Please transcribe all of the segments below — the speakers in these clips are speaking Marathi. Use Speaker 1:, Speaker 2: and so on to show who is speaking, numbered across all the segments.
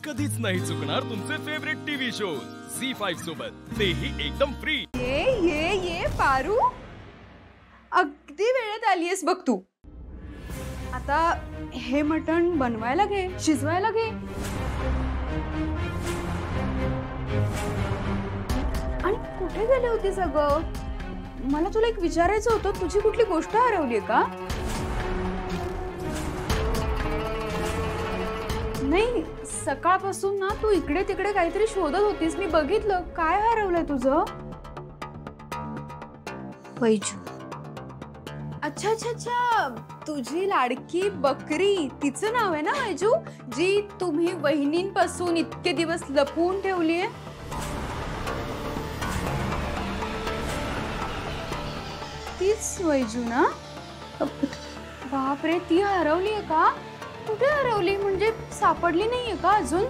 Speaker 1: कधीच नाही चुकणार तुमचे फेवरेट टीव्ही शोज झी5 सोबत, तेही एकदम फ्री।
Speaker 2: ये पारू, अगदी वेळेत आलीयस बघ तू। आता हे मटण बनवायला घे, शिजवायला घे। आणि कुठे गेले होतीस अगं? मला तुला एक विचारायचं होतं, तुझी कुठली गोष्ट हरवलीये का? नाही, सकाळपासून ना तू इकडे तिकडे काहीतरी शोधत होतीस, मी बघितलं। काय हरवलंय तुझं?
Speaker 3: वैजू।
Speaker 2: अच्छा अच्छा अच्छा, तुझी लाडकी बकरी, तिचं नाव आहे ना वैजू, जी तुम्ही वहिनींपासून इतके दिवस लपवून ठेवलीये। तीच वैजू ना? बापरे, ती हरवलीये का? कुठे हरवली? म्हणजे सापडली नाहीये का अजून?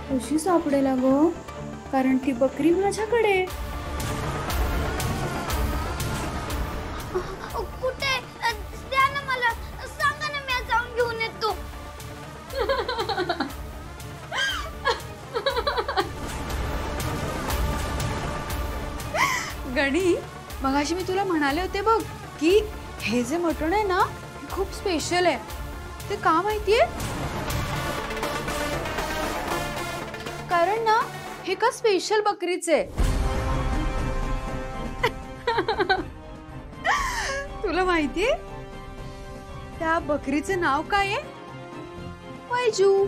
Speaker 2: कशी सापडेल गं? कारण ती बकरी माझ्याकडे।
Speaker 3: कुठे? द्या ना मला, सांगा ना, मी जाऊन घेऊन येतो।
Speaker 2: गणी, मगाशी मी तुला म्हणाले होते बघ की हे जे मटण आहे ना, खूप स्पेशल आहे। ते का माहितीये? कारण ना हे का स्पेशल बकरीचे। तुला माहितीये त्या बकरीचे नाव काय आहे? वैजू।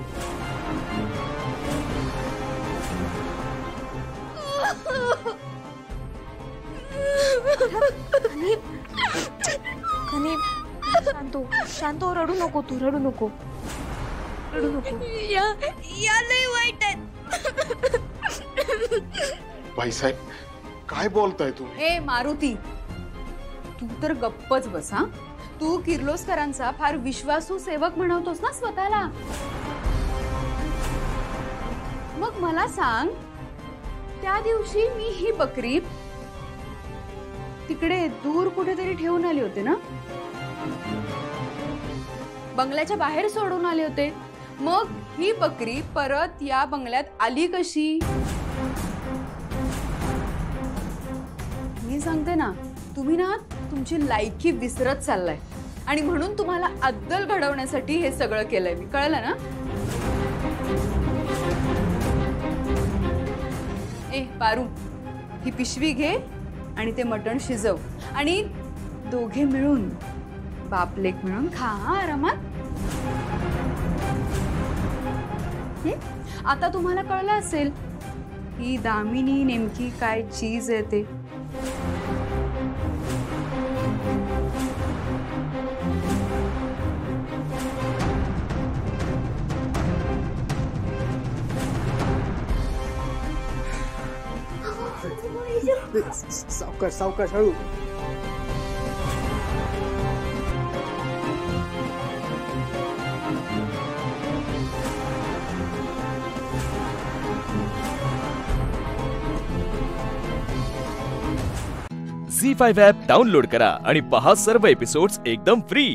Speaker 3: शांत हो, रडू नको तू, रडू नको। या लय वाईट आहे।
Speaker 4: भाईसाहेब, काय बोलताय तुम्ही?
Speaker 2: ए मारुती, तू तर गप्पच बस हा। तू किर्लोस्करांचा फार विश्वासू सेवक म्हणवतोस ना स्वतःला। मग मला सांग, त्या दिवशी मी ही बकरी तिकडे दूर कुठेतरी ठेवून आले होते ना? बंगल्याच्या बाहेर सोडून आले होते। मग ही बकरी परत या बंगल्यात आली कशी? मी सांगते ना, तुम्ही ना तुमची लायकी विसरत चाललाय आणि म्हणून तुम्हाला अद्दल घडवण्यासाठी हे सगळं केलंय मी, कळलं ना? ए पारू, ही पिशवी घे आणि ते मटण शिजव आणि दोघे मिळून, बाप लेक मिळून खा आरामात। आता तुम्हाला कळलं असेल ही दामिनी नेमकी काय चीज आहे ते।
Speaker 5: सावकाश सावकाश, हळू।
Speaker 1: झी5 ॲप डाउनलोड करा आणि पहा सर्व एपिसोड्स एकदम फ्री।